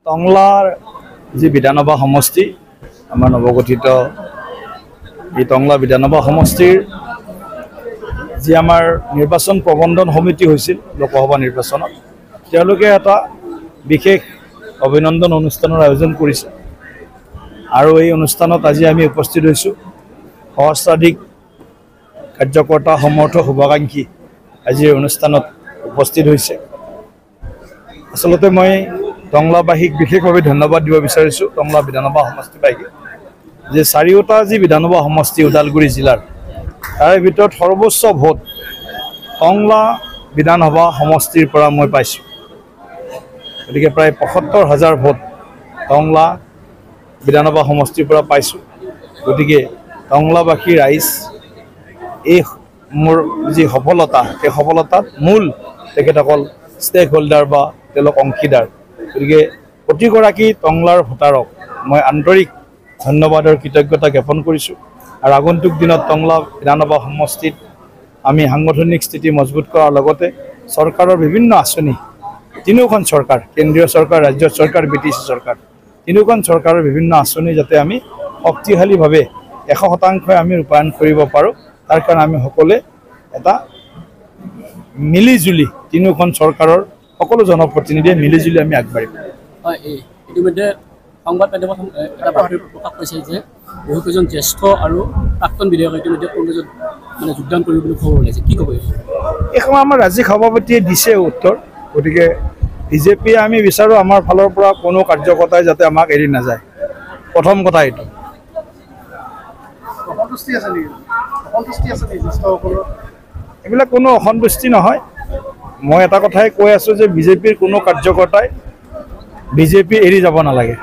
টংলাৰ যি বিধানসভা সমষ্টি আমাৰ নৱগঠিত এই টংলা বিধানসভা সমষ্টিৰ যি আমাৰ নিৰ্বাচন প্ৰবন্ধন সমিতি হৈছিল লোকসভা নিৰ্বাচনত তেওঁলোকে এটা বিশেষ অভিনন্দন অনুষ্ঠানৰ আয়োজন কৰিছে আৰু এই অনুষ্ঠানত আজি আমি উপস্থিত হৈছোঁ সহস্ৰাধিক কাৰ্যকৰ্তা সমৰ্থক শুভাকাংক্ষী আজি এই অনুষ্ঠানত উপস্থিত হৈছে আসলতে মই টংলাবাসীক বিশেষভাৱে ধন্যবাদ দিব বিচাৰিছোঁ টংলা বিধানসভা সমষ্টিবাসীক যে চাৰিওটা যি বিধানসভা সমষ্টি ওদালগুৰি জিলাৰ তাৰে ভিতৰত সৰ্বোচ্চ ভোট টংলা বিধানসভা সমষ্টিৰ পৰা মই পাইছোঁ গতিকে প্ৰায় ৭৫,০০০ ভোট টংলা বিধানসভা সমষ্টিৰ পৰা পাইছোঁ গতিকে টংলাবাসী ৰাইজ এই মোৰ যি সফলতা সেই সফলতাত মূল তেখেতসকল ষ্টেক হোল্ডাৰ বা তেওঁলোক অংশীদাৰ গতিকে প্ৰতিগৰাকী টংলাৰ ভোটাৰক মই আন্তৰিক ধন্যবাদ আৰু কৃতজ্ঞতা জ্ঞাপন কৰিছোঁ আৰু আগন্তুক দিনত টংলা বিধানসভা সমষ্টিত আমি সাংগঠনিক স্থিতি মজবুত কৰাৰ লগতে চৰকাৰৰ বিভিন্ন আঁচনি তিনিওখন চৰকাৰ কেন্দ্ৰীয় চৰকাৰ ৰাজ্য চৰকাৰ BTC চৰকাৰ তিনিওখন চৰকাৰৰ বিভিন্ন আঁচনি যাতে আমি শক্তিশালীভাৱে 100% আমি ৰূপায়ণ কৰিব পাৰোঁ তাৰ কাৰণে আমি সকলোৱে এটা মিলিজুলি তিনিওখন চৰকাৰৰ সকলো জনপ্ৰতিনিধিয়ে মিলিজুলি আমি আগবাঢ়িম হয় ইতিমধ্যে সংবাদ মাধ্যমত এটা বাতৰি প্ৰকাশ পাইছে যে বহুকেইজন জ্যেষ্ঠ আৰু প্ৰাক্তন বিধায়ক ইতিমধ্যে কংগ্ৰেছত মানে যোগদান কৰিবলৈ খবৰ ওলাইছে কি ক'ব এই সময় আমাৰ ৰাজ্যিক সভাপতিয়ে দিছে উত্তৰ গতিকে বিজেপিয়ে আমি বিচাৰোঁ আমাৰ ফালৰ পৰা কোনো কাৰ্যকৰ্তাই যাতে আমাক এৰি নাযায় প্ৰথম কথা এইটো এইবিলাক কোনো অসন্তুষ্টি নহয় মই এটা কথাই কৈ আছোঁ যে বিজেপিৰ কোনো কাৰ্যকৰ্তাই বিজেপি এৰি যাব নালাগে